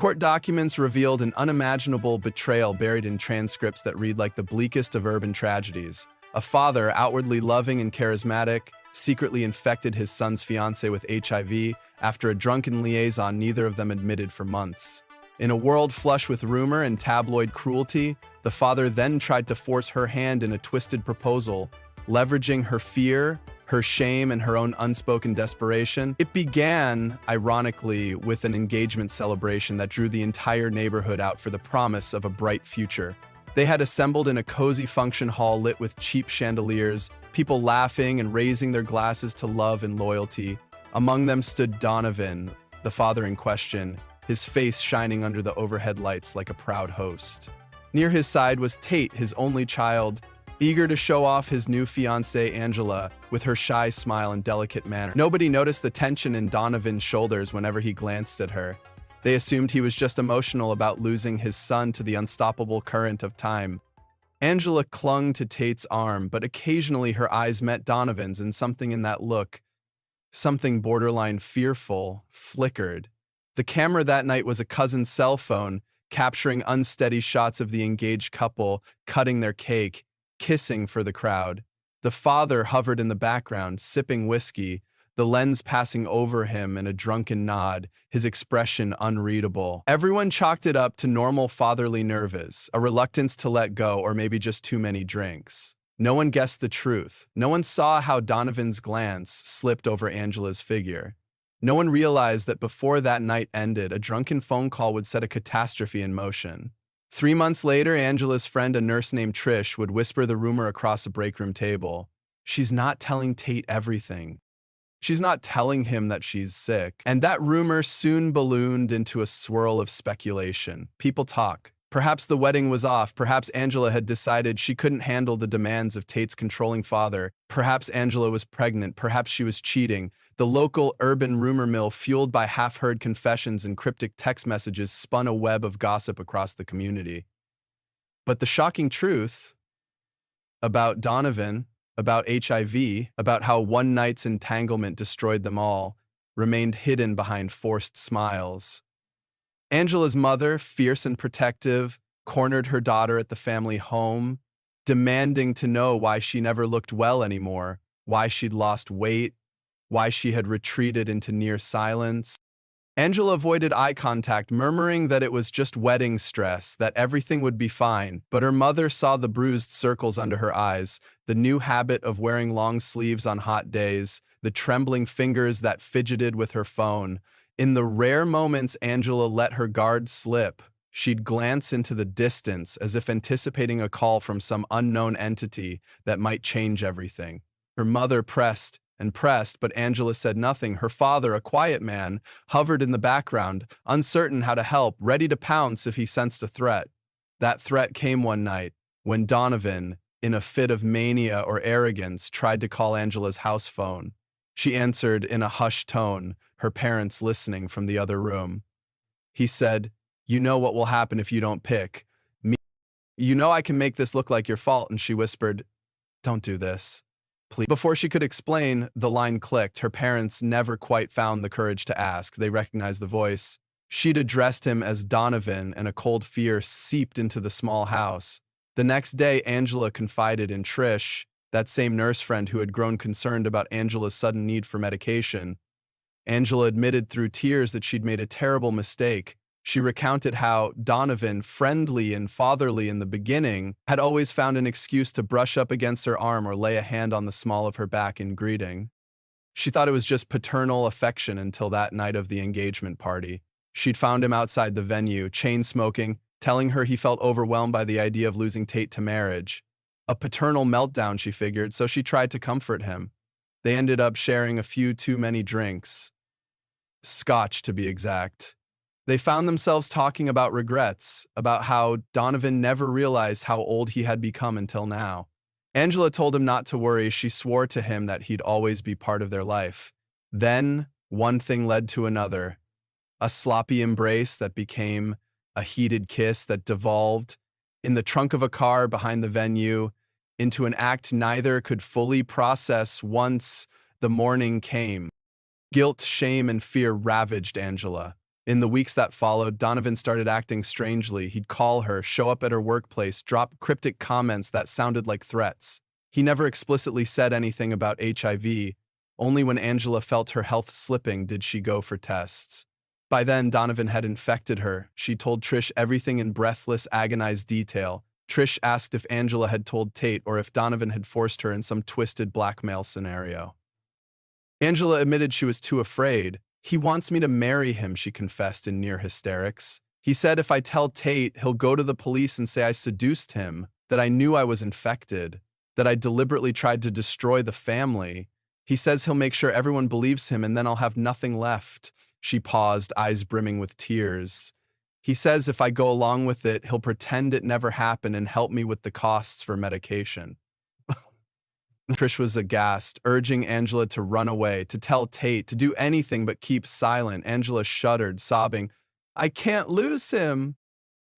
Court documents revealed an unimaginable betrayal buried in transcripts that read like the bleakest of urban tragedies. A father, outwardly loving and charismatic, secretly infected his son's fiancée with HIV after a drunken liaison neither of them admitted for months. In a world flush with rumor and tabloid cruelty, the father then tried to force her hand in a twisted proposal, leveraging her fear, her shame, and her own unspoken desperation. It began, ironically, with an engagement celebration that drew the entire neighborhood out for the promise of a bright future. They had assembled in a cozy function hall lit with cheap chandeliers, people laughing and raising their glasses to love and loyalty. Among them stood Donovan, the father in question, his face shining under the overhead lights like a proud host. Near his side was Tate, his only child, eager to show off his new fiancée Angela with her shy smile and delicate manner. Nobody noticed the tension in Donovan's shoulders whenever he glanced at her. They assumed he was just emotional about losing his son to the unstoppable current of time. Angela clung to Tate's arm, but occasionally her eyes met Donovan's, and something in that look, something borderline fearful, flickered. The camera that night was a cousin's cell phone, capturing unsteady shots of the engaged couple cutting their cake, kissing for the crowd. The father hovered in the background, sipping whiskey, the lens passing over him in a drunken nod, his expression unreadable. Everyone chalked it up to normal fatherly nerves, a reluctance to let go, or maybe just too many drinks. No one guessed the truth. No one saw how Donovan's glance slipped over Angela's figure. No one realized that before that night ended, a drunken phone call would set a catastrophe in motion. 3 months later, Angela's friend, a nurse named Trish, would whisper the rumor across a break room table. She's not telling Tate everything. She's not telling him that she's sick. And that rumor soon ballooned into a swirl of speculation. People talk. Perhaps the wedding was off. Perhaps Angela had decided she couldn't handle the demands of Tate's controlling father. Perhaps Angela was pregnant. Perhaps she was cheating. The local urban rumor mill, fueled by half-heard confessions and cryptic text messages, spun a web of gossip across the community. But the shocking truth about Donovan, about HIV, about how one night's entanglement destroyed them all, remained hidden behind forced smiles. Angela's mother, fierce and protective, cornered her daughter at the family home, demanding to know why she never looked well anymore, why she'd lost weight, why she had retreated into near silence. Angela avoided eye contact, murmuring that it was just wedding stress, that everything would be fine, but her mother saw the bruised circles under her eyes, the new habit of wearing long sleeves on hot days, the trembling fingers that fidgeted with her phone. In the rare moments Angela let her guard slip, she'd glance into the distance as if anticipating a call from some unknown entity that might change everything. Her mother pressed and pressed, but Angela said nothing. Her father, a quiet man, hovered in the background, uncertain how to help, ready to pounce if he sensed a threat. That threat came one night when Donovan, in a fit of mania or arrogance, tried to call Angela's house phone. She answered in a hushed tone, her parents listening from the other room. He said, "You know what will happen if you don't pick me. You know I can make this look like your fault." And she whispered, "Don't do this, please." Before she could explain, the line clicked. Her parents never quite found the courage to ask. They recognized the voice. She'd addressed him as Donovan, and a cold fear seeped into the small house. The next day, Angela confided in Trish, that same nurse friend who had grown concerned about Angela's sudden need for medication. Angela admitted through tears that she'd made a terrible mistake. She recounted how Donovan, friendly and fatherly in the beginning, had always found an excuse to brush up against her arm or lay a hand on the small of her back in greeting. She thought it was just paternal affection until that night of the engagement party. She'd found him outside the venue, chain-smoking, telling her he felt overwhelmed by the idea of losing Tate to marriage. A paternal meltdown, she figured, so she tried to comfort him. They ended up sharing a few too many drinks. Scotch, to be exact. They found themselves talking about regrets, about how Donovan never realized how old he had become until now. Angela told him not to worry. She swore to him that he'd always be part of their life. Then, one thing led to another. A sloppy embrace that became a heated kiss that devolved, in the trunk of a car behind the venue, into an act neither could fully process once the morning came. Guilt, shame, and fear ravaged Angela. In the weeks that followed, Donovan started acting strangely. He'd call her, show up at her workplace, drop cryptic comments that sounded like threats. He never explicitly said anything about HIV. Only when Angela felt her health slipping did she go for tests. By then, Donovan had infected her. She told Trish everything in breathless, agonized detail. Trish asked if Angela had told Tate or if Donovan had forced her in some twisted blackmail scenario. Angela admitted she was too afraid. "He wants me to marry him," she confessed in near hysterics. "He said if I tell Tate, he'll go to the police and say I seduced him, that I knew I was infected, that I deliberately tried to destroy the family. He says he'll make sure everyone believes him and then I'll have nothing left." She paused, eyes brimming with tears. "He says if I go along with it, he'll pretend it never happened and help me with the costs for medication." Trish was aghast, urging Angela to run away, to tell Tate, to do anything but keep silent. Angela shuddered, sobbing, "I can't lose him."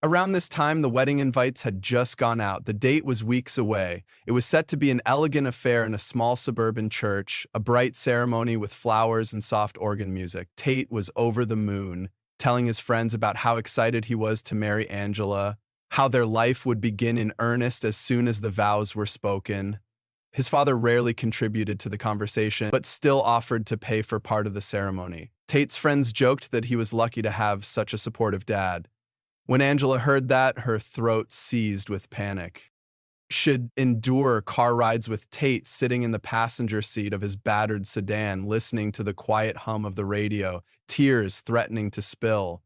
Around this time, the wedding invites had just gone out. The date was weeks away. It was set to be an elegant affair in a small suburban church, a bright ceremony with flowers and soft organ music. Tate was over the moon, telling his friends about how excited he was to marry Angela, how their life would begin in earnest as soon as the vows were spoken. His father rarely contributed to the conversation, but still offered to pay for part of the ceremony. Tate's friends joked that he was lucky to have such a supportive dad. When Angela heard that, her throat seized with panic. She'd endure car rides with Tate sitting in the passenger seat of his battered sedan, listening to the quiet hum of the radio, tears threatening to spill.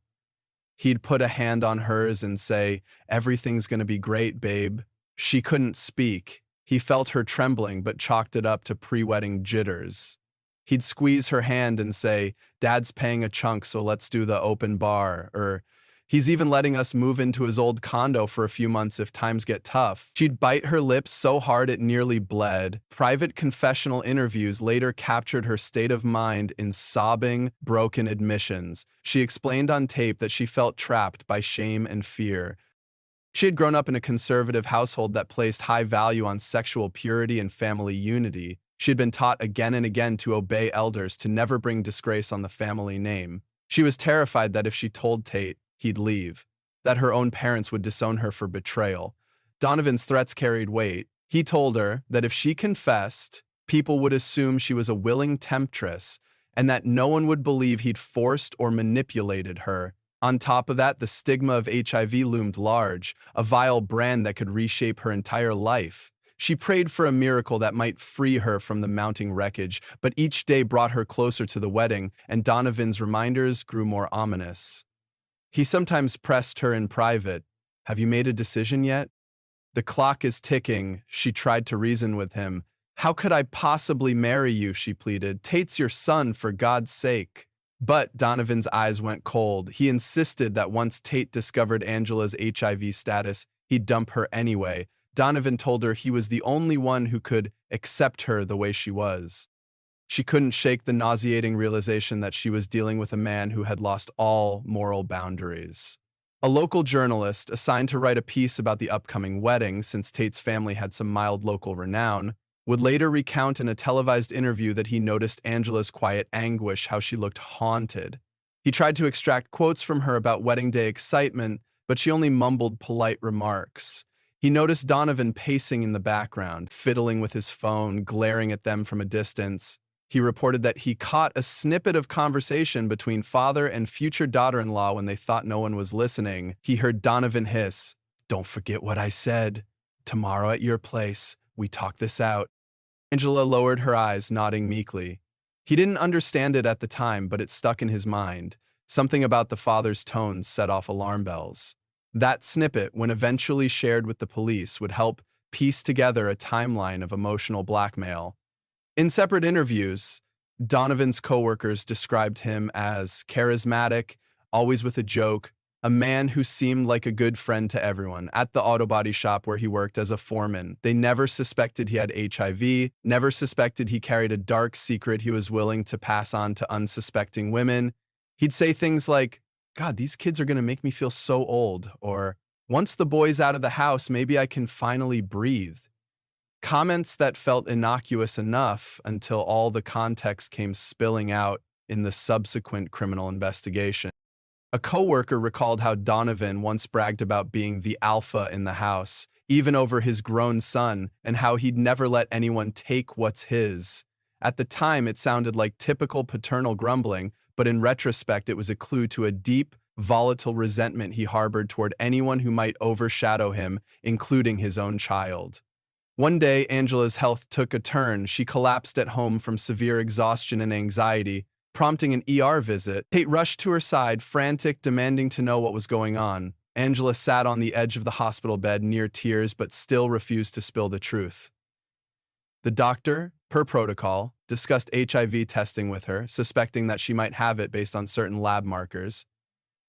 He'd put a hand on hers and say, "Everything's gonna be great, babe." She couldn't speak. He felt her trembling, but chalked it up to pre-wedding jitters. He'd squeeze her hand and say, "Dad's paying a chunk, so let's do the open bar," or "He's even letting us move into his old condo for a few months if times get tough." She'd bite her lips so hard it nearly bled. Private confessional interviews later captured her state of mind in sobbing, broken admissions. She explained on tape that she felt trapped by shame and fear. She had grown up in a conservative household that placed high value on sexual purity and family unity. She had been taught again and again to obey elders, to never bring disgrace on the family name. She was terrified that if she told Tate, he'd leave, that her own parents would disown her for betrayal. Donovan's threats carried weight. He told her that if she confessed, people would assume she was a willing temptress and that no one would believe he'd forced or manipulated her. On top of that, the stigma of HIV loomed large, a vile brand that could reshape her entire life. She prayed for a miracle that might free her from the mounting wreckage, but each day brought her closer to the wedding, and Donovan's reminders grew more ominous. He sometimes pressed her in private. "Have you made a decision yet?" "The clock is ticking," she tried to reason with him. "How could I possibly marry you?" she pleaded. "Tate's your son, for God's sake." But Donovan's eyes went cold. He insisted that once Tate discovered Angela's HIV status, he'd dump her anyway. Donovan told her he was the only one who could accept her the way she was. She couldn't shake the nauseating realization that she was dealing with a man who had lost all moral boundaries. A local journalist, assigned to write a piece about the upcoming wedding, since Tate's family had some mild local renown, would later recount in a televised interview that he noticed Angela's quiet anguish, how she looked haunted. He tried to extract quotes from her about wedding day excitement, but she only mumbled polite remarks. He noticed Donovan pacing in the background, fiddling with his phone, glaring at them from a distance. He reported that he caught a snippet of conversation between father and future daughter-in-law when they thought no one was listening. He heard Donovan hiss, "Don't forget what I said. Tomorrow at your place, we talk this out." Angela lowered her eyes, nodding meekly. He didn't understand it at the time, but it stuck in his mind. Something about the father's tones set off alarm bells. That snippet, when eventually shared with the police, would help piece together a timeline of emotional blackmail. In separate interviews, Donovan's coworkers described him as charismatic, always with a joke, a man who seemed like a good friend to everyone. At the auto body shop where he worked as a foreman, they never suspected he had HIV, never suspected he carried a dark secret he was willing to pass on to unsuspecting women. He'd say things like, "God, these kids are going to make me feel so old," or "Once the boy's out of the house, maybe I can finally breathe." Comments that felt innocuous enough until all the context came spilling out in the subsequent criminal investigation. A coworker recalled how Donovan once bragged about being the alpha in the house, even over his grown son, and how he'd never let anyone take what's his. At the time, it sounded like typical paternal grumbling, but in retrospect, it was a clue to a deep, volatile resentment he harbored toward anyone who might overshadow him, including his own child. One day, Angela's health took a turn. She collapsed at home from severe exhaustion and anxiety, prompting an ER visit. Tate rushed to her side, frantic, demanding to know what was going on. Angela sat on the edge of the hospital bed near tears but still refused to spill the truth. The doctor, per protocol, discussed HIV testing with her, suspecting that she might have it based on certain lab markers.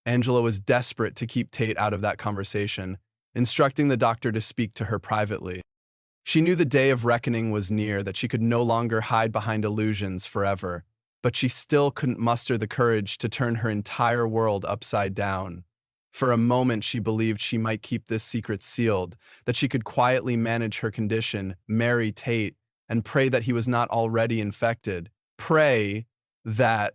Angela was desperate to keep Tate out of that conversation, instructing the doctor to speak to her privately. She knew the day of reckoning was near, that she could no longer hide behind illusions forever, but she still couldn't muster the courage to turn her entire world upside down. For a moment, she believed she might keep this secret sealed, that she could quietly manage her condition, marry Tate, and pray that he was not already infected. Pray that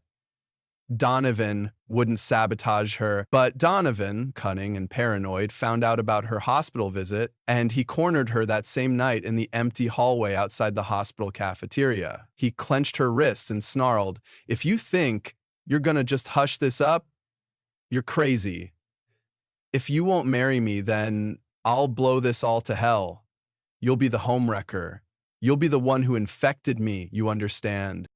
Donovan wouldn't sabotage her. But Donovan, cunning and paranoid, found out about her hospital visit, and he cornered her that same night in the empty hallway outside the hospital cafeteria. He clenched her wrists and snarled, "If you think you're gonna just hush this up, you're crazy. If you won't marry me, then I'll blow this all to hell. You'll be the homewrecker. You'll be the one who infected me, you understand."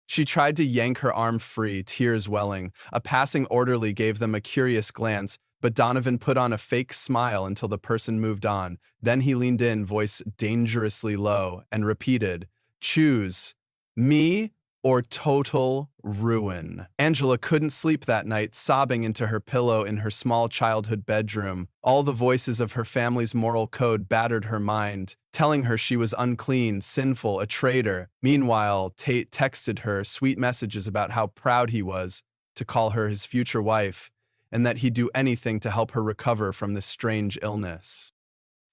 She tried to yank her arm free, tears welling. A passing orderly gave them a curious glance, but Donovan put on a fake smile until the person moved on. Then he leaned in, voice dangerously low, and repeated, "Choose me or total ruin." Angela couldn't sleep that night, sobbing into her pillow in her small childhood bedroom. All the voices of her family's moral code battered her mind, telling her she was unclean, sinful, a traitor. Meanwhile, Tate texted her sweet messages about how proud he was to call her his future wife, and that he'd do anything to help her recover from this strange illness.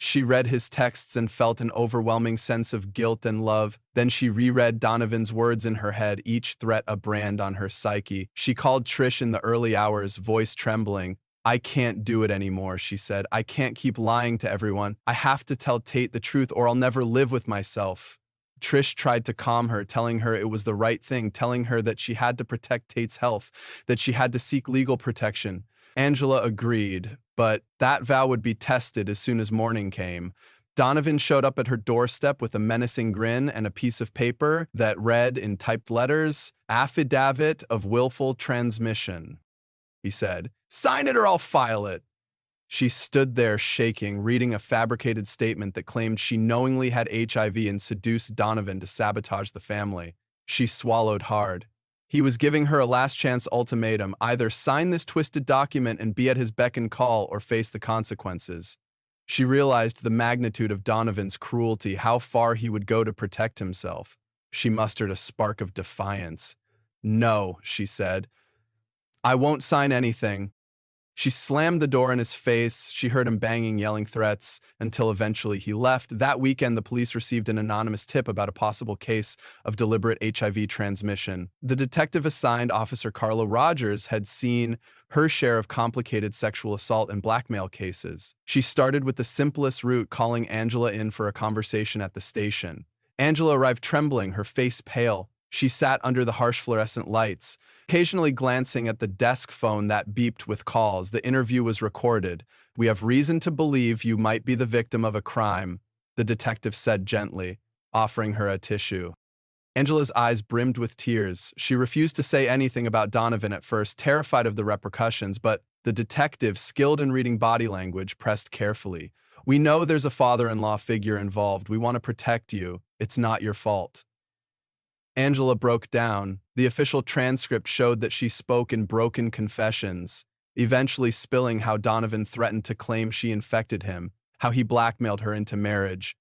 She read his texts and felt an overwhelming sense of guilt and love. Then she reread Donovan's words in her head, each threat a brand on her psyche. She called Trish in the early hours, voice trembling. "I can't do it anymore," she said. "I can't keep lying to everyone. I have to tell Tate the truth or I'll never live with myself." Trish tried to calm her, telling her it was the right thing, telling her that she had to protect Tate's health, that she had to seek legal protection. Angela agreed, but that vow would be tested as soon as morning came. Donovan showed up at her doorstep with a menacing grin and a piece of paper that read in typed letters, "Affidavit of willful transmission." He said, "Sign it or I'll file it." She stood there shaking, reading a fabricated statement that claimed she knowingly had HIV and seduced Donovan to sabotage the family. She swallowed hard. He was giving her a last-chance ultimatum: either sign this twisted document and be at his beck and call or face the consequences. She realized the magnitude of Donovan's cruelty, how far he would go to protect himself. She mustered a spark of defiance. "No," she said. "I won't sign anything." She slammed the door in his face. She heard him banging, yelling threats, until eventually he left. That weekend, the police received an anonymous tip about a possible case of deliberate HIV transmission. The detective assigned, Officer Carla Rogers, had seen her share of complicated sexual assault and blackmail cases. She started with the simplest route, calling Angela in for a conversation at the station. Angela arrived trembling, her face pale. She sat under the harsh fluorescent lights, occasionally glancing at the desk phone that beeped with calls. The interview was recorded. "We have reason to believe you might be the victim of a crime," the detective said gently, offering her a tissue. Angela's eyes brimmed with tears. She refused to say anything about Donovan at first, terrified of the repercussions, but the detective, skilled in reading body language, pressed carefully. "We know there's a father-in-law figure involved. We want to protect you. It's not your fault." Angela broke down. The official transcript showed that she spoke in broken confessions, eventually spilling how Donovan threatened to claim she infected him, how he blackmailed her into marriage.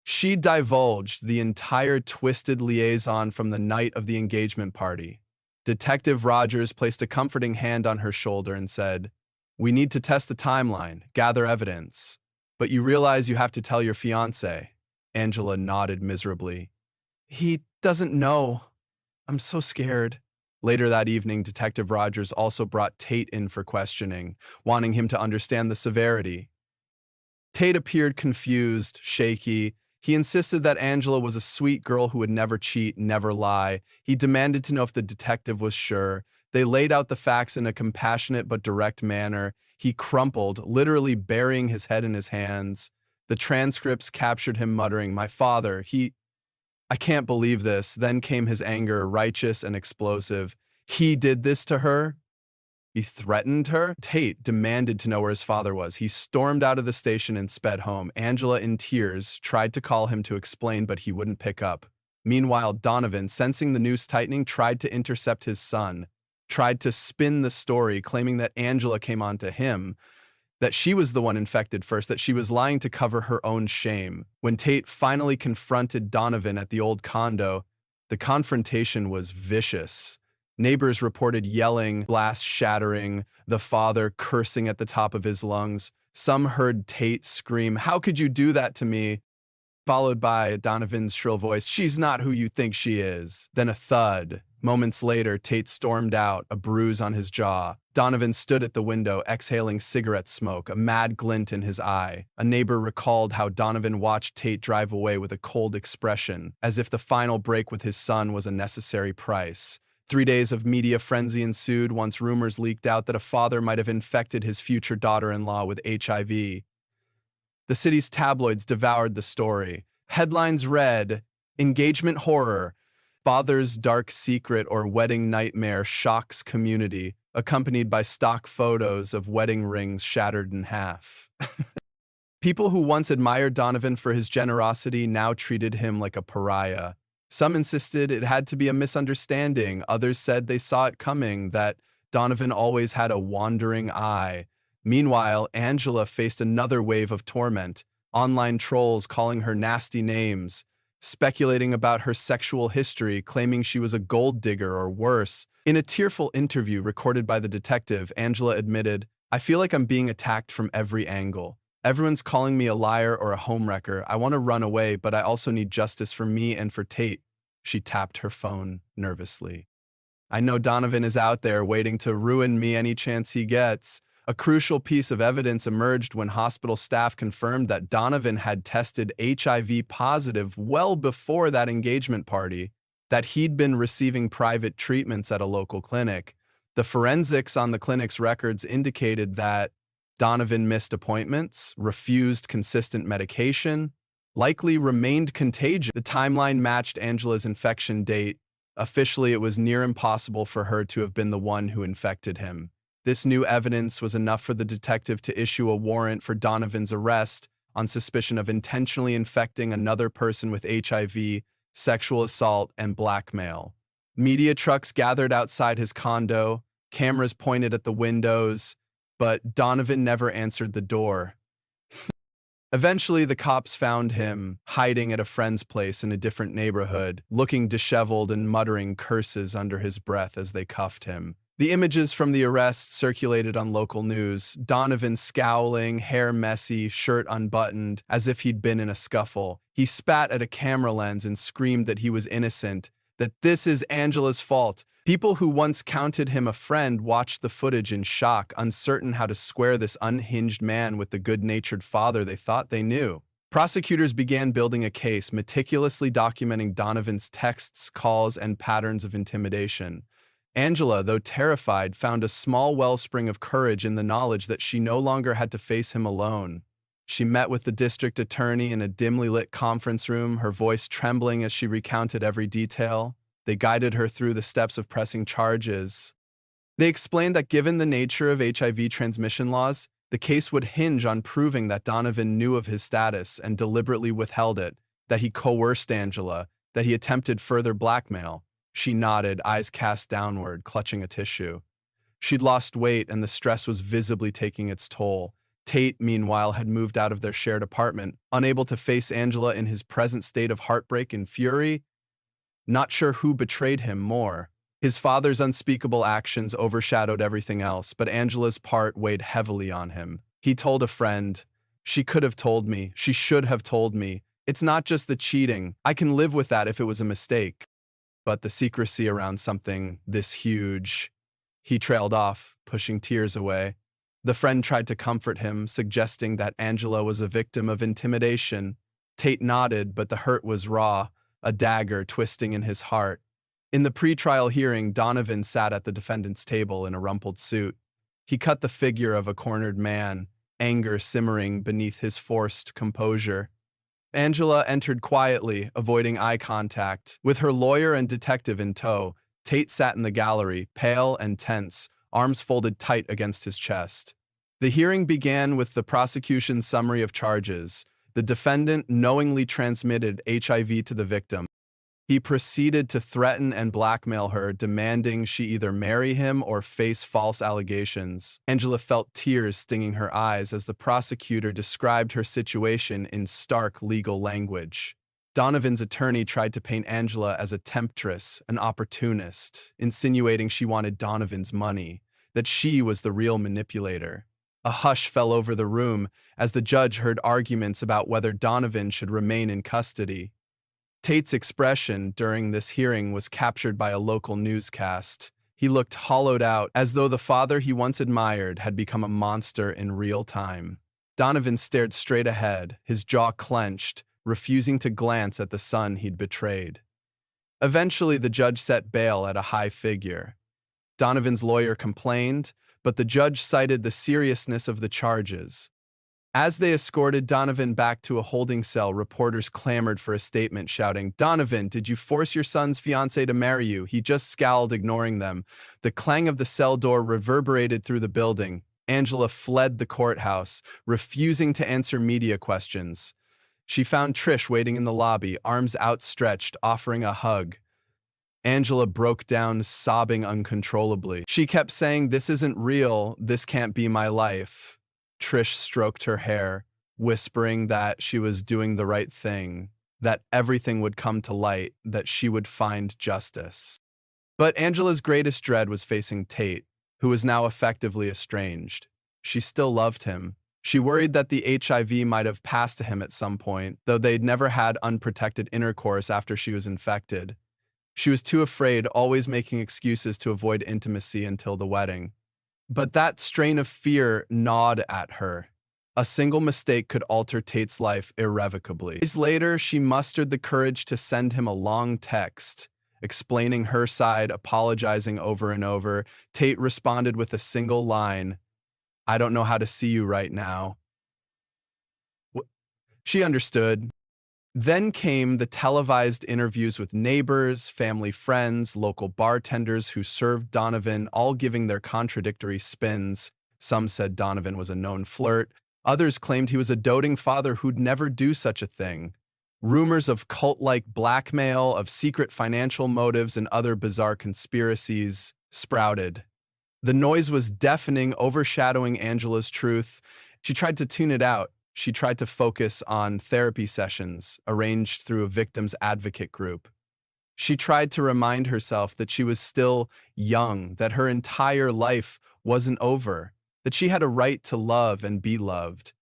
She divulged the entire twisted liaison from the night of the engagement party. Detective Rogers placed a comforting hand on her shoulder and said, "We need to test the timeline, gather evidence. But you realize you have to tell your fiance." Angela nodded miserably. "He doesn't know. I'm so scared." Later that evening, Detective Rogers also brought Tate in for questioning, wanting him to understand the severity. Tate appeared confused, shaky. He insisted that Angela was a sweet girl who would never cheat, never lie. He demanded to know if the detective was sure. They laid out the facts in a compassionate but direct manner. He crumpled, literally burying his head in his hands. The transcripts captured him muttering, "My father, I can't believe this." Then came his anger, righteous and explosive. He did this to her? He threatened her? Tate demanded to know where his father was. He stormed out of the station and sped home. Angela, in tears, tried to call him to explain, but he wouldn't pick up. Meanwhile, Donovan, sensing the noose tightening, tried to intercept his son, tried to spin the story, claiming that Angela came on to him, that she was the one infected first, that she was lying to cover her own shame. When Tate finally confronted Donovan at the old condo, the confrontation was vicious. Neighbors reported yelling, glass shattering, the father cursing at the top of his lungs. Some heard Tate scream, "How could you do that to me?" Followed by Donovan's shrill voice, "She's not who you think she is." Then a thud. Moments later, Tate stormed out, a bruise on his jaw. Donovan stood at the window, exhaling cigarette smoke, a mad glint in his eye. A neighbor recalled how Donovan watched Tate drive away with a cold expression, as if the final break with his son was a necessary price. 3 days of media frenzy ensued once rumors leaked out that a father might have infected his future daughter-in-law with HIV. The city's tabloids devoured the story. Headlines read, "Engagement horror, father's dark secret or wedding nightmare shocks community," accompanied by stock photos of wedding rings shattered in half. People who once admired Donovan for his generosity now treated him like a pariah. Some insisted it had to be a misunderstanding. Others said they saw it coming, that Donovan always had a wandering eye. Meanwhile, Angela faced another wave of torment, online trolls calling her nasty names, speculating about her sexual history, claiming she was a gold digger or worse. In a tearful interview recorded by the detective, Angela admitted, "I feel like I'm being attacked from every angle. Everyone's calling me a liar or a homewrecker. I want to run away, but I also need justice for me and for Tate." She tapped her phone nervously. "I know Donovan is out there waiting to ruin me any chance he gets." A crucial piece of evidence emerged when hospital staff confirmed that Donovan had tested HIV positive well before that engagement party, that he'd been receiving private treatments at a local clinic. The forensics on the clinic's records indicated that Donovan missed appointments, refused consistent medication, likely remained contagious. The timeline matched Angela's infection date. Officially, it was near impossible for her to have been the one who infected him. This new evidence was enough for the detective to issue a warrant for Donovan's arrest on suspicion of intentionally infecting another person with HIV, sexual assault, and blackmail. Media trucks gathered outside his condo, cameras pointed at the windows, but Donovan never answered the door. Eventually, the cops found him hiding at a friend's place in a different neighborhood, looking disheveled and muttering curses under his breath as they cuffed him. The images from the arrest circulated on local news. Donovan scowling, hair messy, shirt unbuttoned, as if he'd been in a scuffle. He spat at a camera lens and screamed that he was innocent, that this is Angela's fault. People who once counted him a friend watched the footage in shock, uncertain how to square this unhinged man with the good-natured father they thought they knew. Prosecutors began building a case, meticulously documenting Donovan's texts, calls, and patterns of intimidation. Angela, though terrified, found a small wellspring of courage in the knowledge that she no longer had to face him alone. She met with the district attorney in a dimly lit conference room, her voice trembling as she recounted every detail. They guided her through the steps of pressing charges. They explained that given the nature of HIV transmission laws, the case would hinge on proving that Donovan knew of his status and deliberately withheld it, that he coerced Angela, that he attempted further blackmail. She nodded, eyes cast downward, clutching a tissue. She'd lost weight, and the stress was visibly taking its toll. Tate, meanwhile, had moved out of their shared apartment, unable to face Angela in his present state of heartbreak and fury. Not sure who betrayed him more. His father's unspeakable actions overshadowed everything else, but Angela's part weighed heavily on him. He told a friend, "She could have told me. She should have told me. It's not just the cheating. I can live with that if it was a mistake." But the secrecy around something this huge, he trailed off, pushing tears away. The friend tried to comfort him, suggesting that Angela was a victim of intimidation. Tate nodded, but the hurt was raw, a dagger twisting in his heart. In the pretrial hearing, Donovan sat at the defendant's table in a rumpled suit. He cut the figure of a cornered man, anger simmering beneath his forced composure. Angela entered quietly, avoiding eye contact. With her lawyer and detective in tow, Tate sat in the gallery, pale and tense, arms folded tight against his chest. The hearing began with the prosecution's summary of charges. The defendant knowingly transmitted HIV to the victim. He proceeded to threaten and blackmail her, demanding she either marry him or face false allegations. Angela felt tears stinging her eyes as the prosecutor described her situation in stark legal language. Donovan's attorney tried to paint Angela as a temptress, an opportunist, insinuating she wanted Donovan's money, that she was the real manipulator. A hush fell over the room as the judge heard arguments about whether Donovan should remain in custody. Tate's expression during this hearing was captured by a local newscast. He looked hollowed out, as though the father he once admired had become a monster in real time. Donovan stared straight ahead, his jaw clenched, refusing to glance at the son he'd betrayed. Eventually, the judge set bail at a high figure. Donovan's lawyer complained, but the judge cited the seriousness of the charges. As they escorted Donovan back to a holding cell, reporters clamored for a statement, shouting, "Donovan, did you force your son's fiancée to marry you?" He just scowled, ignoring them. The clang of the cell door reverberated through the building. Angela fled the courthouse, refusing to answer media questions. She found Trish waiting in the lobby, arms outstretched, offering a hug. Angela broke down, sobbing uncontrollably. She kept saying, "This isn't real. This can't be my life." Trish stroked her hair, whispering that she was doing the right thing, that everything would come to light, that she would find justice. But Angela's greatest dread was facing Tate, who was now effectively estranged. She still loved him. She worried that the HIV might have passed to him at some point, though they'd never had unprotected intercourse after she was infected. She was too afraid, always making excuses to avoid intimacy until the wedding. But that strain of fear gnawed at her. A single mistake could alter Tate's life irrevocably. Days later, she mustered the courage to send him a long text, explaining her side, apologizing over and over. Tate responded with a single line, "I don't know how to see you right now." She understood. Then came the televised interviews with neighbors, family friends, local bartenders who served Donovan, all giving their contradictory spins. Some said Donovan was a known flirt. Others claimed he was a doting father who'd never do such a thing. Rumors of cult-like blackmail, of secret financial motives, and other bizarre conspiracies sprouted. The noise was deafening, overshadowing Angela's truth. She tried to tune it out. She tried to focus on therapy sessions arranged through a victims advocate group. She tried to remind herself that she was still young, that her entire life wasn't over, that she had a right to love and be loved.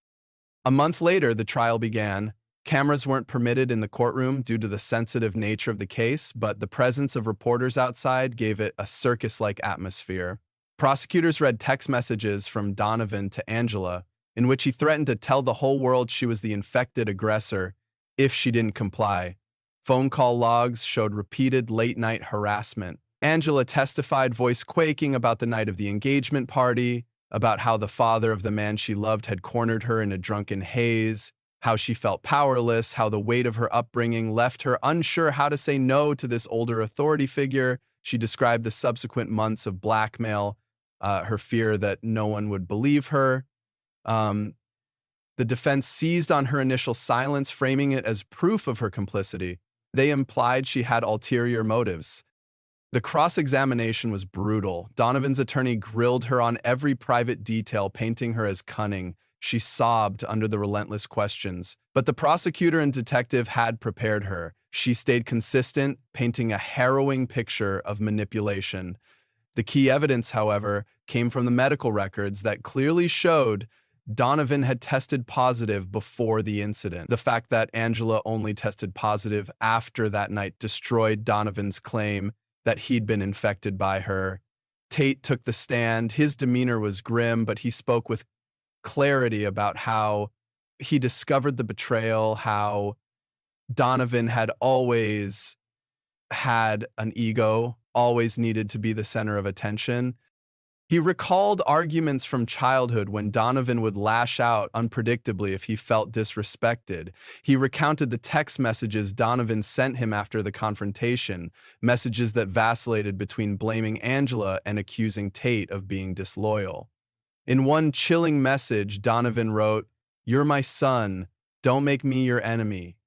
A month later, the trial began. Cameras weren't permitted in the courtroom due to the sensitive nature of the case, but the presence of reporters outside gave it a circus-like atmosphere. Prosecutors read text messages from Donovan to Angela, in which he threatened to tell the whole world she was the infected aggressor if she didn't comply. Phone call logs showed repeated late-night harassment. Angela testified, voice quaking, about the night of the engagement party, about how the father of the man she loved had cornered her in a drunken haze, how she felt powerless, how the weight of her upbringing left her unsure how to say no to this older authority figure. She described the subsequent months of blackmail, her fear that no one would believe her. The defense seized on her initial silence, framing it as proof of her complicity. They implied she had ulterior motives. The cross-examination was brutal. Donovan's attorney grilled her on every private detail, painting her as cunning. She sobbed under the relentless questions. But the prosecutor and detective had prepared her. She stayed consistent, painting a harrowing picture of manipulation. The key evidence, however, came from the medical records that clearly showed Donovan had tested positive before the incident. The fact that Angela only tested positive after that night destroyed Donovan's claim that he'd been infected by her. Tate took the stand. His demeanor was grim, but he spoke with clarity about how he discovered the betrayal, how Donovan had always had an ego, always needed to be the center of attention. He recalled arguments from childhood when Donovan would lash out unpredictably if he felt disrespected. He recounted the text messages Donovan sent him after the confrontation, messages that vacillated between blaming Angela and accusing Tate of being disloyal. In one chilling message, Donovan wrote, "You're my son. Don't make me your enemy."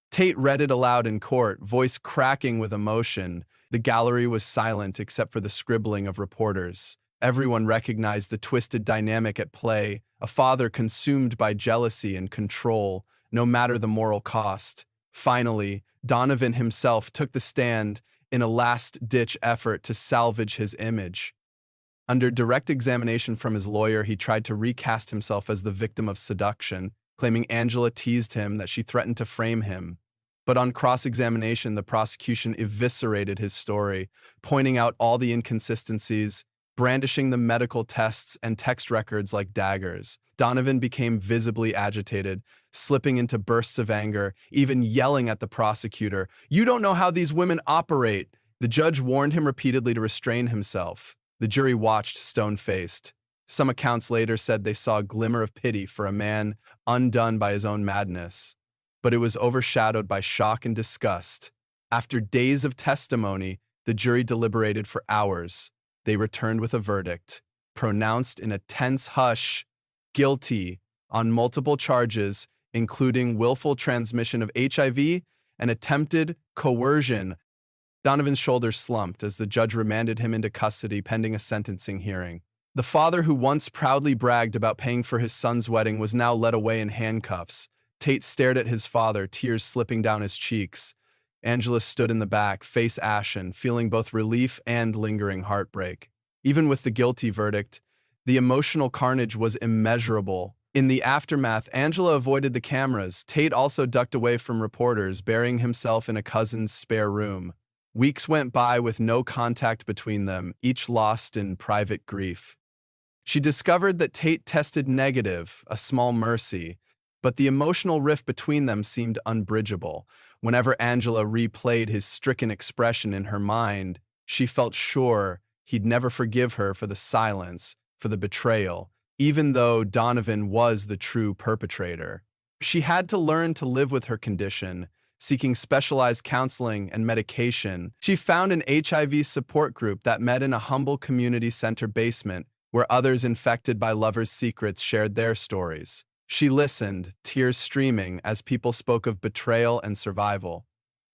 Tate read it aloud in court, voice cracking with emotion. The gallery was silent except for the scribbling of reporters. Everyone recognized the twisted dynamic at play, a father consumed by jealousy and control, no matter the moral cost. Finally, Donovan himself took the stand in a last-ditch effort to salvage his image. Under direct examination from his lawyer, he tried to recast himself as the victim of seduction, claiming Angela teased him, that she threatened to frame him. But on cross-examination, the prosecution eviscerated his story, pointing out all the inconsistencies, brandishing the medical tests and text records like daggers. Donovan became visibly agitated, slipping into bursts of anger, even yelling at the prosecutor, "You don't know how these women operate!" The judge warned him repeatedly to restrain himself. The jury watched stone-faced. Some accounts later said they saw a glimmer of pity for a man undone by his own madness. But it was overshadowed by shock and disgust. After days of testimony, the jury deliberated for hours. They returned with a verdict, pronounced in a tense hush, guilty on multiple charges, including willful transmission of HIV and attempted coercion. Donovan's shoulders slumped as the judge remanded him into custody pending a sentencing hearing. The father who once proudly bragged about paying for his son's wedding was now led away in handcuffs. Tate stared at his father, tears slipping down his cheeks. Angela stood in the back, face ashen, feeling both relief and lingering heartbreak. Even with the guilty verdict, the emotional carnage was immeasurable. In the aftermath, Angela avoided the cameras. Tate also ducked away from reporters, burying himself in a cousin's spare room. Weeks went by with no contact between them, each lost in private grief. She discovered that Tate tested negative, a small mercy, but the emotional rift between them seemed unbridgeable. Whenever Angela replayed his stricken expression in her mind, she felt sure he'd never forgive her for the silence, for the betrayal, even though Donovan was the true perpetrator. She had to learn to live with her condition, seeking specialized counseling and medication. She found an HIV support group that met in a humble community center basement where others infected by lovers' secrets shared their stories. She listened, tears streaming, as people spoke of betrayal and survival.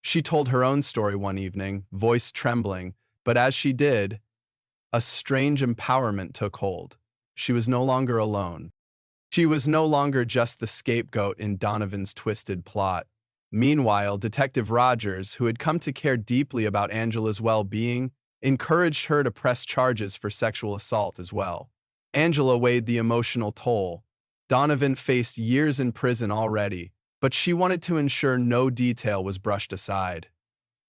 She told her own story one evening, voice trembling, but as she did, a strange empowerment took hold. She was no longer alone. She was no longer just the scapegoat in Donovan's twisted plot. Meanwhile, Detective Rogers, who had come to care deeply about Angela's well-being, encouraged her to press charges for sexual assault as well. Angela weighed the emotional toll. Donovan faced years in prison already, but she wanted to ensure no detail was brushed aside.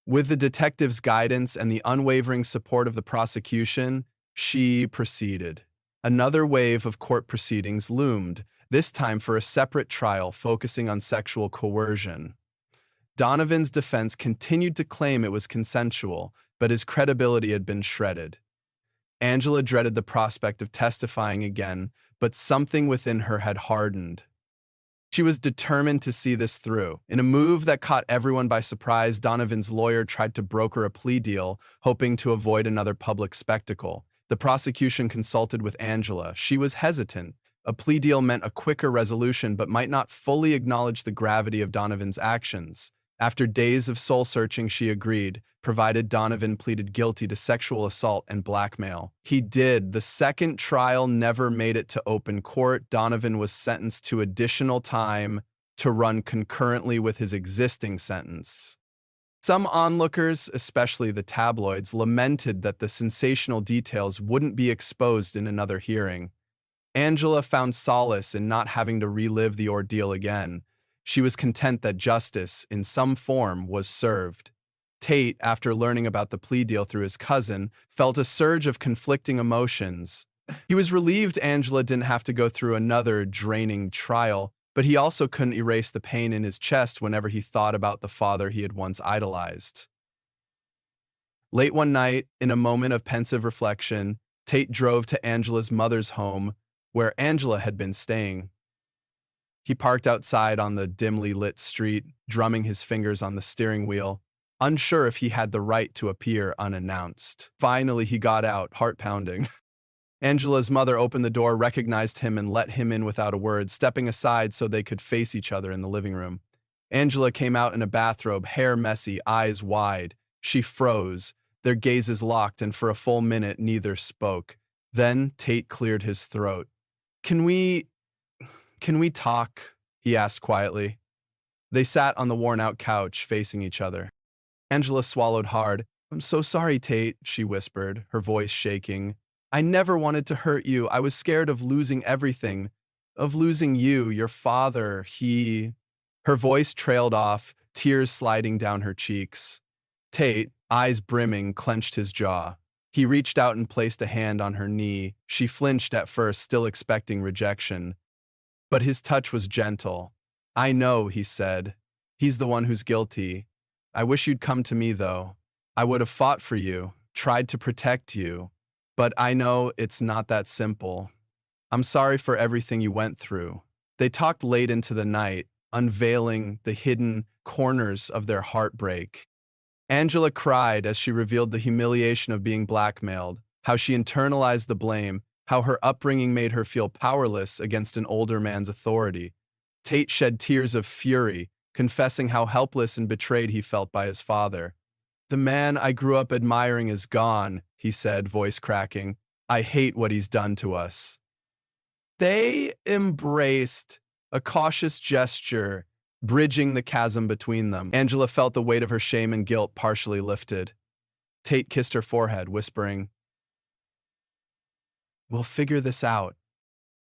With the detective's guidance and the unwavering support of the prosecution, she proceeded. Another wave of court proceedings loomed, this time for a separate trial focusing on sexual coercion. Donovan's defense continued to claim it was consensual, but his credibility had been shredded. Angela dreaded the prospect of testifying again, but something within her had hardened. She was determined to see this through. In a move that caught everyone by surprise, Donovan's lawyer tried to broker a plea deal, hoping to avoid another public spectacle. The prosecution consulted with Angela. She was hesitant. A plea deal meant a quicker resolution, but might not fully acknowledge the gravity of Donovan's actions. After days of soul-searching, she agreed, provided Donovan pleaded guilty to sexual assault and blackmail. He did. The second trial never made it to open court. Donovan was sentenced to additional time to run concurrently with his existing sentence. Some onlookers, especially the tabloids, lamented that the sensational details wouldn't be exposed in another hearing. Angela found solace in not having to relive the ordeal again. She was content that justice, in some form, was served. Tate, after learning about the plea deal through his cousin, felt a surge of conflicting emotions. He was relieved Angela didn't have to go through another draining trial, but he also couldn't erase the pain in his chest whenever he thought about the father he had once idolized. Late one night, in a moment of pensive reflection, Tate drove to Angela's mother's home, where Angela had been staying. He parked outside on the dimly lit street, drumming his fingers on the steering wheel, unsure if he had the right to appear unannounced. Finally, he got out, heart pounding. Angela's mother opened the door, recognized him, and let him in without a word, stepping aside so they could face each other in the living room. Angela came out in a bathrobe, hair messy, eyes wide. She froze, their gazes locked, and for a full minute neither spoke. Then Tate cleared his throat. Can we talk?" he asked quietly. They sat on the worn-out couch, facing each other. Angela swallowed hard. "I'm so sorry, Tate," she whispered, her voice shaking. "I never wanted to hurt you. I was scared of losing everything. Of losing you, your father, he—" Her voice trailed off, tears sliding down her cheeks. Tate, eyes brimming, clenched his jaw. He reached out and placed a hand on her knee. She flinched at first, still expecting rejection. But his touch was gentle. "I know," he said. "He's the one who's guilty. I wish you'd come to me, though. I would have fought for you, tried to protect you. But I know it's not that simple. I'm sorry for everything you went through." They talked late into the night, unveiling the hidden corners of their heartbreak. Angela cried as she revealed the humiliation of being blackmailed, how she internalized the blame, how her upbringing made her feel powerless against an older man's authority. Tate shed tears of fury, confessing how helpless and betrayed he felt by his father. "The man I grew up admiring is gone," he said, voice cracking. "I hate what he's done to us." They embraced, a cautious gesture, bridging the chasm between them. Angela felt the weight of her shame and guilt partially lifted. Tate kissed her forehead, whispering, "We'll figure this out."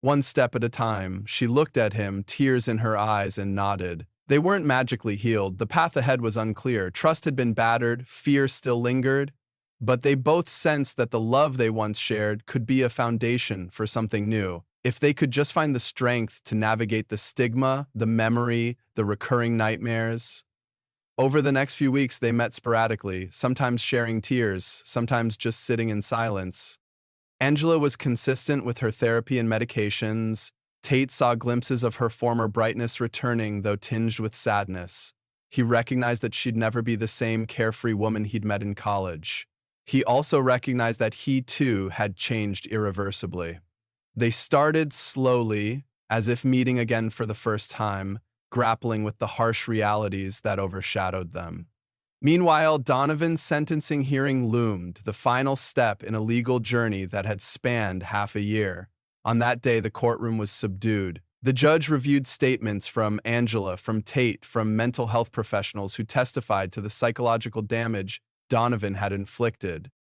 One step at a time, she looked at him, tears in her eyes, and nodded. They weren't magically healed. The path ahead was unclear. Trust had been battered, fear still lingered. But they both sensed that the love they once shared could be a foundation for something new, if they could just find the strength to navigate the stigma, the memory, the recurring nightmares. Over the next few weeks, they met sporadically, sometimes sharing tears, sometimes just sitting in silence. Angela was consistent with her therapy and medications. Tate saw glimpses of her former brightness returning, though tinged with sadness. He recognized that she'd never be the same carefree woman he'd met in college. He also recognized that he, too, had changed irreversibly. They started slowly, as if meeting again for the first time, grappling with the harsh realities that overshadowed them. Meanwhile, Donovan's sentencing hearing loomed, the final step in a legal journey that had spanned half a year. On that day, the courtroom was subdued. The judge reviewed statements from Angela, from Tate, from mental health professionals who testified to the psychological damage Donovan had inflicted.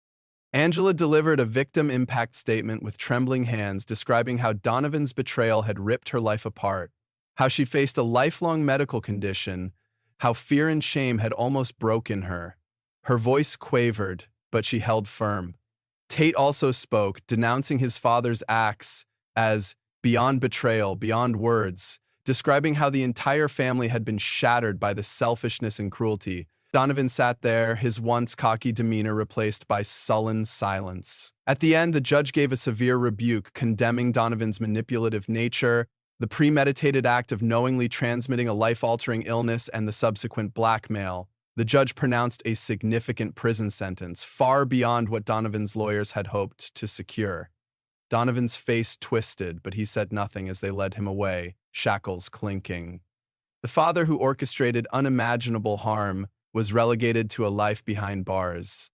Angela delivered a victim impact statement with trembling hands, describing how Donovan's betrayal had ripped her life apart, how she faced a lifelong medical condition, how fear and shame had almost broken her. Her voice quavered, but she held firm. Tate also spoke, denouncing his father's acts as beyond betrayal, beyond words, describing how the entire family had been shattered by the selfishness and cruelty. Donovan sat there, his once cocky demeanor replaced by sullen silence. At the end, the judge gave a severe rebuke, condemning Donovan's manipulative nature, the premeditated act of knowingly transmitting a life-altering illness, and the subsequent blackmail. The judge pronounced a significant prison sentence, far beyond what Donovan's lawyers had hoped to secure. Donovan's face twisted, but he said nothing as they led him away, shackles clinking. The father who orchestrated unimaginable harm was relegated to a life behind bars.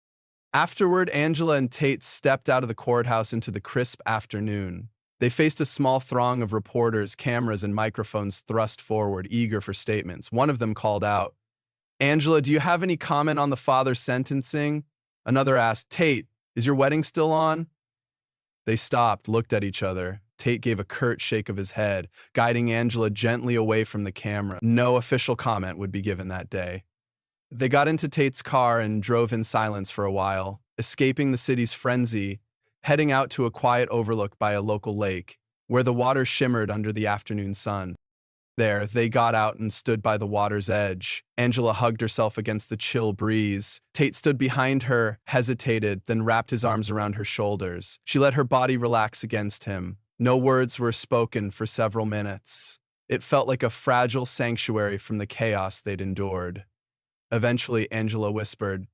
Afterward, Angela and Tate stepped out of the courthouse into the crisp afternoon. They faced a small throng of reporters, cameras, and microphones thrust forward, eager for statements. One of them called out, "Angela, do you have any comment on the father's sentencing?" Another asked, "Tate, is your wedding still on?" They stopped, looked at each other. Tate gave a curt shake of his head, guiding Angela gently away from the camera. No official comment would be given that day. They got into Tate's car and drove in silence for a while, escaping the city's frenzy, heading out to a quiet overlook by a local lake, where the water shimmered under the afternoon sun. There, they got out and stood by the water's edge. Angela hugged herself against the chill breeze. Tate stood behind her, hesitated, then wrapped his arms around her shoulders. She let her body relax against him. No words were spoken for several minutes. It felt like a fragile sanctuary from the chaos they'd endured. Eventually, Angela whispered,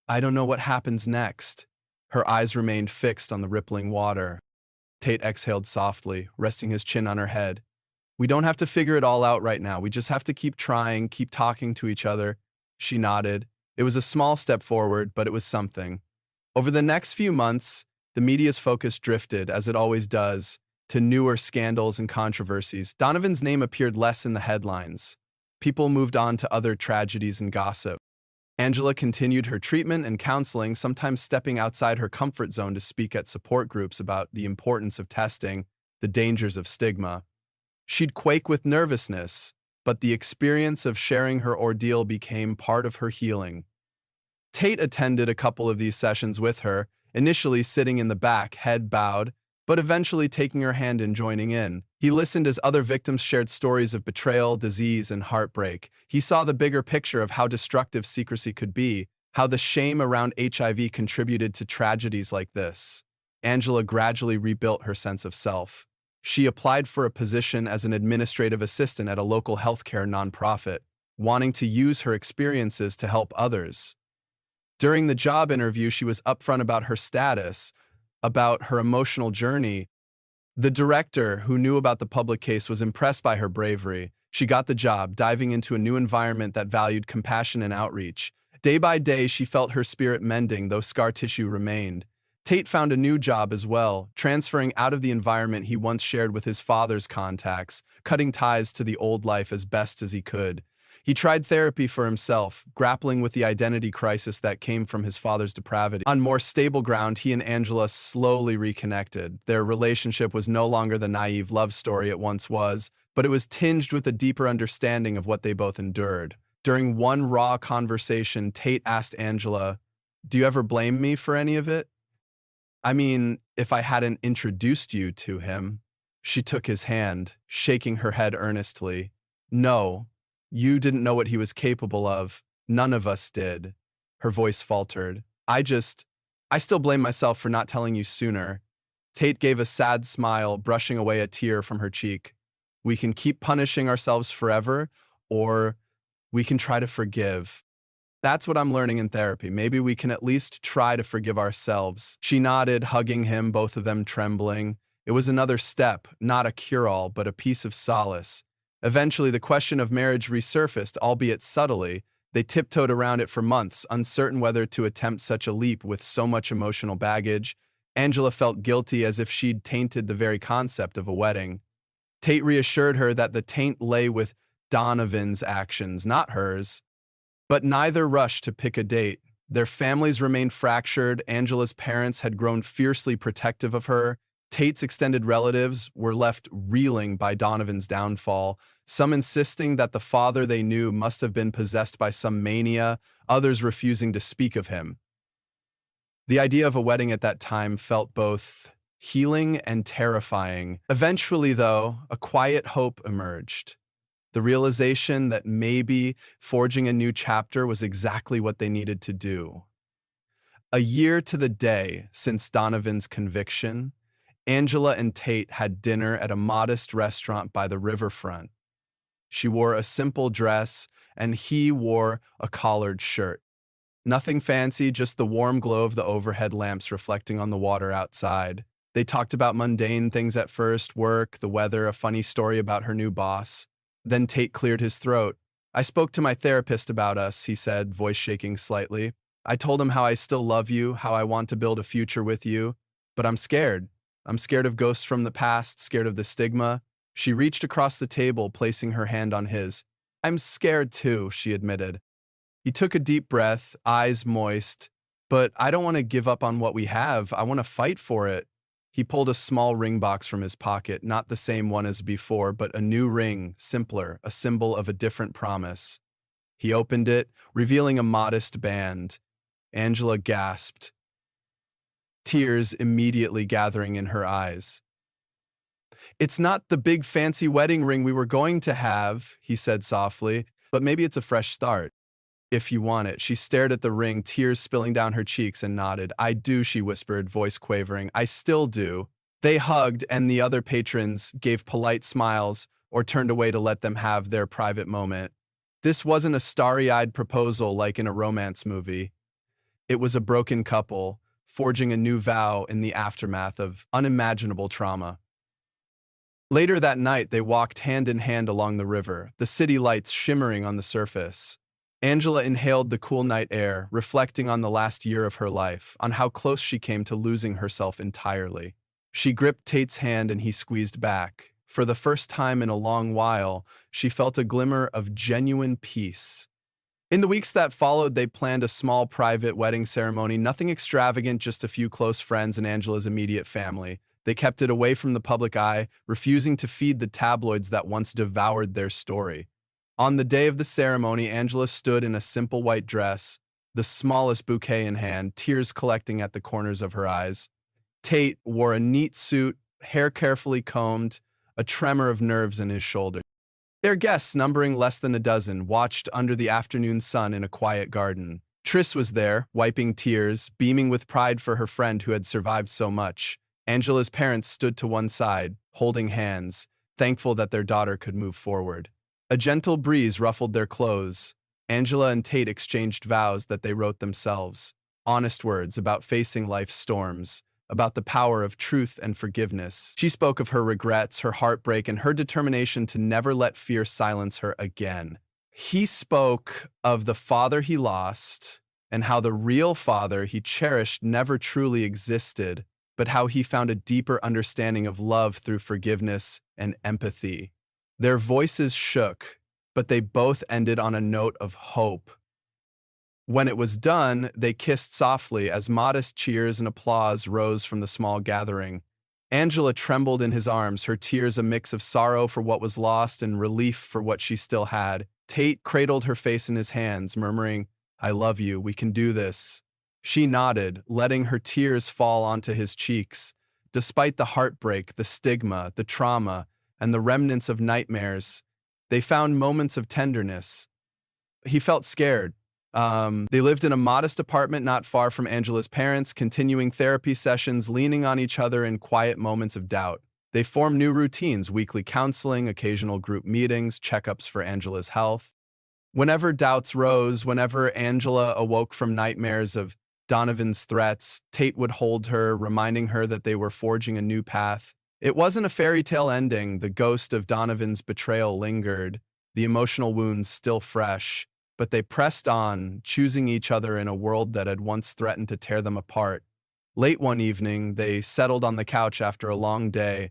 "I don't know what happens next." Her eyes remained fixed on the rippling water. Tate exhaled softly, resting his chin on her head. "We don't have to figure it all out right now. We just have to keep trying, keep talking to each other." She nodded. It was a small step forward, but it was something. Over the next few months, the media's focus drifted, as it always does, to newer scandals and controversies. Donovan's name appeared less in the headlines. People moved on to other tragedies and gossip. Angela continued her treatment and counseling, sometimes stepping outside her comfort zone to speak at support groups about the importance of testing, the dangers of stigma. She'd quake with nervousness, but the experience of sharing her ordeal became part of her healing. Tate attended a couple of these sessions with her, initially sitting in the back, head bowed, but eventually taking her hand and joining in. He listened as other victims shared stories of betrayal, disease, and heartbreak. He saw the bigger picture of how destructive secrecy could be, how the shame around HIV contributed to tragedies like this. Angela gradually rebuilt her sense of self. She applied for a position as an administrative assistant at a local healthcare nonprofit, wanting to use her experiences to help others. During the job interview, she was upfront about her status, about her emotional journey. The director, who knew about the public case, was impressed by her bravery. She got the job, diving into a new environment that valued compassion and outreach. Day by day, she felt her spirit mending, though scar tissue remained. Tate found a new job as well, transferring out of the environment he once shared with his father's contacts, cutting ties to the old life as best as he could. He tried therapy for himself, grappling with the identity crisis that came from his father's depravity. On more stable ground, he and Angela slowly reconnected. Their relationship was no longer the naive love story it once was, but it was tinged with a deeper understanding of what they both endured. During one raw conversation, Tate asked Angela, "Do you ever blame me for any of it? I mean, if I hadn't introduced you to him." She took his hand, shaking her head earnestly. "No, you didn't know what he was capable of. None of us did." Her voice faltered. I still blame myself for not telling you sooner." Tate gave a sad smile, brushing away a tear from her cheek. "We can keep punishing ourselves forever, or we can try to forgive. That's what I'm learning in therapy. Maybe we can at least try to forgive ourselves." She nodded, hugging him, both of them trembling. It was another step, not a cure-all, but a piece of solace. Eventually, the question of marriage resurfaced, albeit subtly. They tiptoed around it for months, uncertain whether to attempt such a leap with so much emotional baggage. Angela felt guilty, as if she'd tainted the very concept of a wedding. Tate reassured her that the taint lay with Donovan's actions, not hers. But neither rushed to pick a date. Their families remained fractured. Angela's parents had grown fiercely protective of her. Tate's extended relatives were left reeling by Donovan's downfall, some insisting that the father they knew must have been possessed by some mania, others refusing to speak of him. The idea of a wedding at that time felt both healing and terrifying. Eventually, though, a quiet hope emerged. The realization that maybe forging a new chapter was exactly what they needed to do. A year to the day since Donovan's conviction, Angela and Tate had dinner at a modest restaurant by the riverfront. She wore a simple dress, and he wore a collared shirt. Nothing fancy, just the warm glow of the overhead lamps reflecting on the water outside. They talked about mundane things at first: work, the weather, a funny story about her new boss. Then Tate cleared his throat. "I spoke to my therapist about us," he said, voice shaking slightly. "I told him how I still love you, how I want to build a future with you, but I'm scared. I'm scared of ghosts from the past, scared of the stigma." She reached across the table, placing her hand on his. "I'm scared too," she admitted. He took a deep breath, eyes moist. "But I don't want to give up on what we have. I want to fight for it." He pulled a small ring box from his pocket, not the same one as before, but a new ring, simpler, a symbol of a different promise. He opened it, revealing a modest band. Angela gasped, tears immediately gathering in her eyes. "It's not the big fancy wedding ring we were going to have," he said softly, "but maybe it's a fresh start. If you want it." She stared at the ring, tears spilling down her cheeks, and nodded. "I do," she whispered, voice quavering. "I still do." They hugged, and the other patrons gave polite smiles or turned away to let them have their private moment. This wasn't a starry-eyed proposal like in a romance movie. It was a broken couple, forging a new vow in the aftermath of unimaginable trauma. Later that night, they walked hand in hand along the river, the city lights shimmering on the surface. Angela inhaled the cool night air, reflecting on the last year of her life, on how close she came to losing herself entirely. She gripped Tate's hand and he squeezed back. For the first time in a long while, she felt a glimmer of genuine peace. In the weeks that followed, they planned a small private wedding ceremony, nothing extravagant, just a few close friends and Angela's immediate family. They kept it away from the public eye, refusing to feed the tabloids that once devoured their story. On the day of the ceremony, Angela stood in a simple white dress, the smallest bouquet in hand, tears collecting at the corners of her eyes. Tate wore a neat suit, hair carefully combed, a tremor of nerves in his shoulders. Their guests, numbering less than a dozen, watched under the afternoon sun in a quiet garden. Triss was there, wiping tears, beaming with pride for her friend who had survived so much. Angela's parents stood to one side, holding hands, thankful that their daughter could move forward. A gentle breeze ruffled their clothes. Angela and Tate exchanged vows that they wrote themselves, honest words about facing life's storms, about the power of truth and forgiveness. She spoke of her regrets, her heartbreak, and her determination to never let fear silence her again. He spoke of the father he lost and how the real father he cherished never truly existed, but how he found a deeper understanding of love through forgiveness and empathy. Their voices shook, but they both ended on a note of hope. When it was done, they kissed softly as modest cheers and applause rose from the small gathering. Angela trembled in his arms, her tears a mix of sorrow for what was lost and relief for what she still had. Tate cradled her face in his hands, murmuring, "I love you, we can do this." She nodded, letting her tears fall onto his cheeks. Despite the heartbreak, the stigma, the trauma, and the remnants of nightmares, they found moments of tenderness. He felt scared. They lived in a modest apartment not far from Angela's parents, continuing therapy sessions, leaning on each other in quiet moments of doubt. They formed new routines, weekly counseling, occasional group meetings, checkups for Angela's health. Whenever doubts rose, whenever Angela awoke from nightmares of Donovan's threats, Tate would hold her, reminding her that they were forging a new path. It wasn't a fairy tale ending. The ghost of Donovan's betrayal lingered, the emotional wounds still fresh. But they pressed on, choosing each other in a world that had once threatened to tear them apart. Late one evening, they settled on the couch after a long day.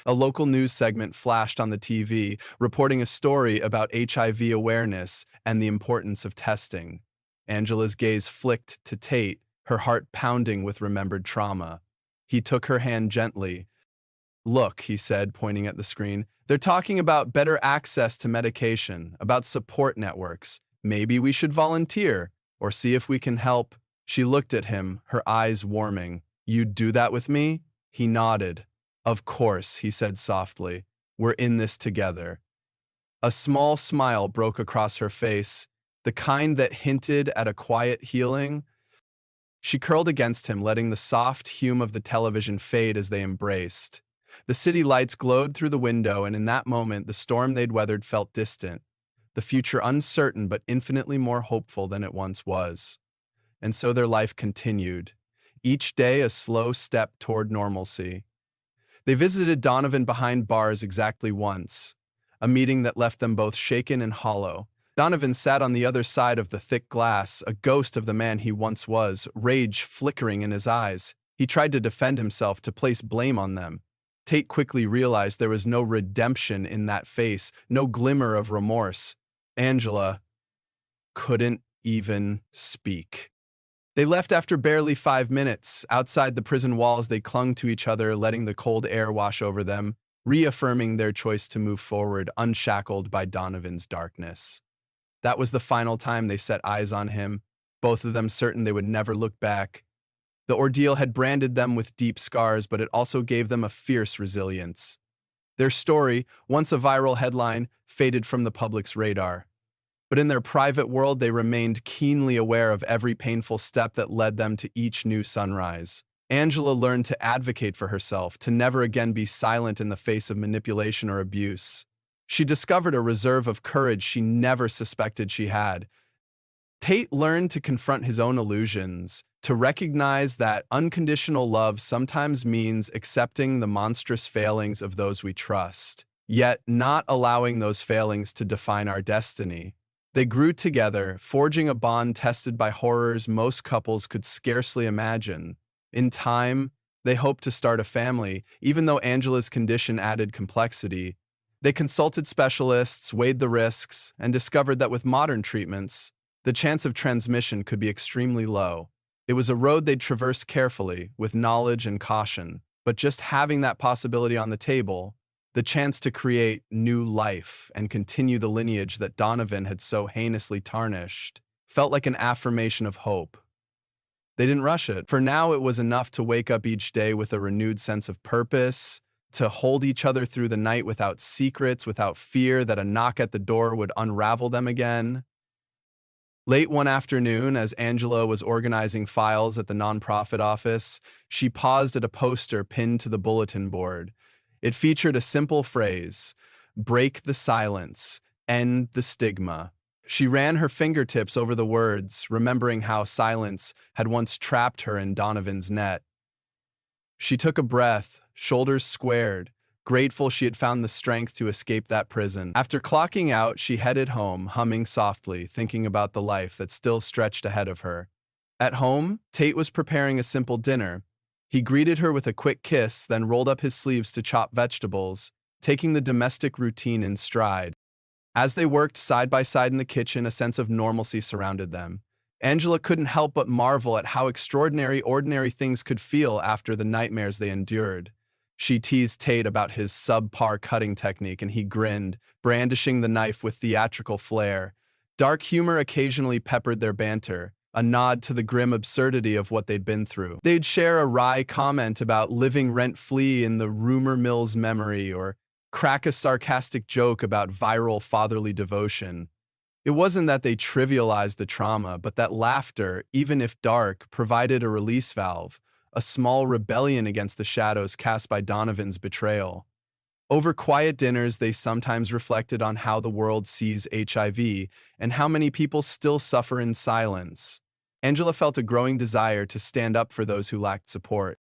A local news segment flashed on the TV, reporting a story about HIV awareness and the importance of testing. Angela's gaze flicked to Tate, her heart pounding with remembered trauma. He took her hand gently. "Look," he said, pointing at the screen, "they're talking about better access to medication, about support networks. Maybe we should volunteer, or see if we can help." She looked at him, her eyes warming. "You'd do that with me?" He nodded. "Of course," he said softly. "We're in this together." A small smile broke across her face, the kind that hinted at a quiet healing. She curled against him, letting the soft hum of the television fade as they embraced. The city lights glowed through the window, and in that moment, the storm they'd weathered felt distant. The future uncertain but infinitely more hopeful than it once was. And so their life continued, each day a slow step toward normalcy. They visited Donovan behind bars exactly once, a meeting that left them both shaken and hollow. Donovan sat on the other side of the thick glass, a ghost of the man he once was, rage flickering in his eyes. He tried to defend himself, to place blame on them. Tate quickly realized there was no redemption in that face, no glimmer of remorse. Angela couldn't even speak. They left after barely 5 minutes. Outside the prison walls, they clung to each other, letting the cold air wash over them, reaffirming their choice to move forward, unshackled by Donovan's darkness. That was the final time they set eyes on him, both of them certain they would never look back. The ordeal had branded them with deep scars, but it also gave them a fierce resilience. Their story, once a viral headline, faded from the public's radar. But in their private world, they remained keenly aware of every painful step that led them to each new sunrise. Angela learned to advocate for herself, to never again be silent in the face of manipulation or abuse. She discovered a reserve of courage she never suspected she had. Tate learned to confront his own illusions, to recognize that unconditional love sometimes means accepting the monstrous failings of those we trust, yet not allowing those failings to define our destiny. They grew together, forging a bond tested by horrors most couples could scarcely imagine. In time, they hoped to start a family, even though Angela's condition added complexity. They consulted specialists, weighed the risks, and discovered that with modern treatments, the chance of transmission could be extremely low. It was a road they'd traverse carefully, with knowledge and caution, but just having that possibility on the table, the chance to create new life and continue the lineage that Donovan had so heinously tarnished, felt like an affirmation of hope. They didn't rush it. For now, it was enough to wake up each day with a renewed sense of purpose, to hold each other through the night without secrets, without fear that a knock at the door would unravel them again. Late one afternoon, as Angela was organizing files at the nonprofit office, she paused at a poster pinned to the bulletin board. It featured a simple phrase: break the silence, end the stigma. She ran her fingertips over the words, remembering how silence had once trapped her in Donovan's net. She took a breath, shoulders squared, grateful she had found the strength to escape that prison. After clocking out, she headed home, humming softly, thinking about the life that still stretched ahead of her. At home, Tate was preparing a simple dinner. He greeted her with a quick kiss, then rolled up his sleeves to chop vegetables, taking the domestic routine in stride. As they worked side by side in the kitchen, a sense of normalcy surrounded them. Angela couldn't help but marvel at how extraordinary ordinary things could feel after the nightmares they endured. She teased Tate about his subpar cutting technique, and he grinned, brandishing the knife with theatrical flair. Dark humor occasionally peppered their banter, a nod to the grim absurdity of what they'd been through. They'd share a wry comment about living rent-free in the rumor mill's memory, or crack a sarcastic joke about viral fatherly devotion. It wasn't that they trivialized the trauma, but that laughter, even if dark, provided a release valve, a small rebellion against the shadows cast by Donovan's betrayal. Over quiet dinners, they sometimes reflected on how the world sees HIV and how many people still suffer in silence. Angela felt a growing desire to stand up for those who lacked support.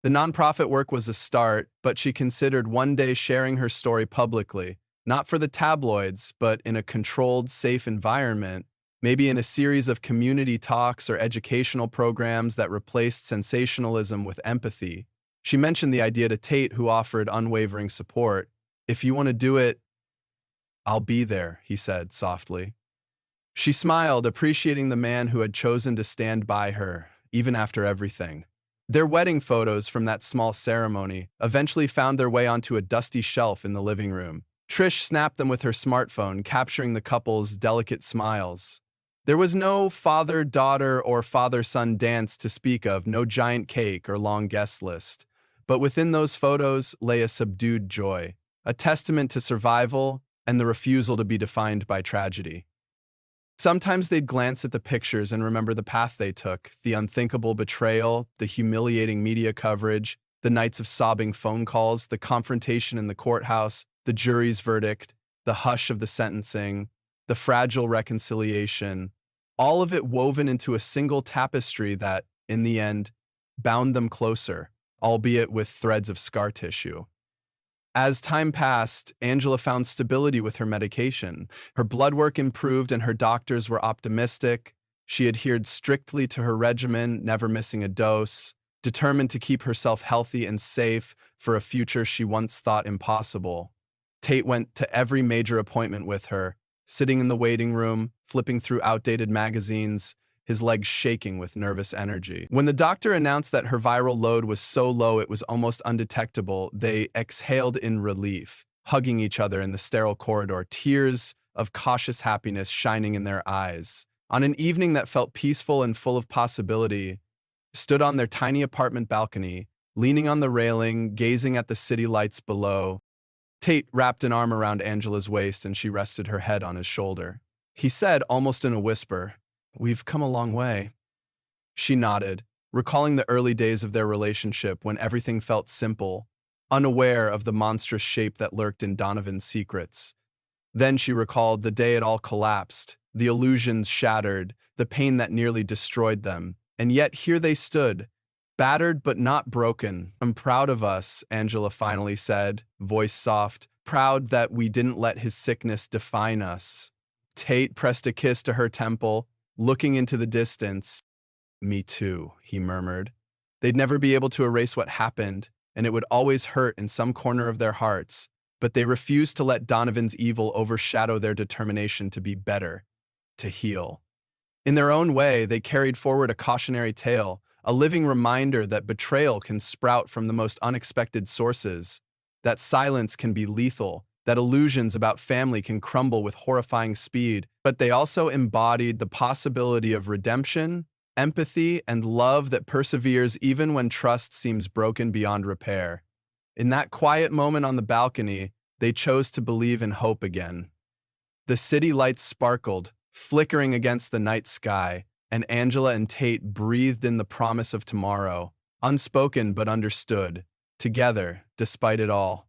The nonprofit work was a start, but she considered one day sharing her story publicly, not for the tabloids, but in a controlled, safe environment, maybe in a series of community talks or educational programs that replaced sensationalism with empathy. She mentioned the idea to Tate, who offered unwavering support. "If you want to do it, I'll be there," he said softly. She smiled, appreciating the man who had chosen to stand by her, even after everything. Their wedding photos from that small ceremony eventually found their way onto a dusty shelf in the living room. Trish snapped them with her smartphone, capturing the couple's delicate smiles. There was no father-daughter or father-son dance to speak of, no giant cake or long guest list. But within those photos lay a subdued joy, a testament to survival and the refusal to be defined by tragedy. Sometimes they'd glance at the pictures and remember the path they took, the unthinkable betrayal, the humiliating media coverage, the nights of sobbing phone calls, the confrontation in the courthouse, the jury's verdict, the hush of the sentencing, the fragile reconciliation, all of it woven into a single tapestry that, in the end, bound them closer, albeit with threads of scar tissue. As time passed, Angela found stability with her medication. Her blood work improved and her doctors were optimistic. She adhered strictly to her regimen, never missing a dose, determined to keep herself healthy and safe for a future she once thought impossible. Tate went to every major appointment with her, sitting in the waiting room, flipping through outdated magazines, his legs shaking with nervous energy. When the doctor announced that her viral load was so low it was almost undetectable, they exhaled in relief, hugging each other in the sterile corridor, tears of cautious happiness shining in their eyes. On an evening that felt peaceful and full of possibility, stood on their tiny apartment balcony, leaning on the railing, gazing at the city lights below. Tate wrapped an arm around Angela's waist and she rested her head on his shoulder. He said, almost in a whisper, "We've come a long way." She nodded, recalling the early days of their relationship when everything felt simple, unaware of the monstrous shape that lurked in Donovan's secrets. Then she recalled the day it all collapsed, the illusions shattered, the pain that nearly destroyed them. And yet here they stood, battered but not broken. "I'm proud of us," Angela finally said, voice soft, "proud that we didn't let his sickness define us." Tate pressed a kiss to her temple, looking into the distance. "Me too," he murmured. They'd never be able to erase what happened, and it would always hurt in some corner of their hearts, but they refused to let Donovan's evil overshadow their determination to be better, to heal. In their own way, they carried forward a cautionary tale, a living reminder that betrayal can sprout from the most unexpected sources, that silence can be lethal, that illusions about family can crumble with horrifying speed, but they also embodied the possibility of redemption, empathy, and love that perseveres even when trust seems broken beyond repair. In that quiet moment on the balcony, they chose to believe in hope again. The city lights sparkled, flickering against the night sky, and Angela and Tate breathed in the promise of tomorrow, unspoken but understood, together, despite it all.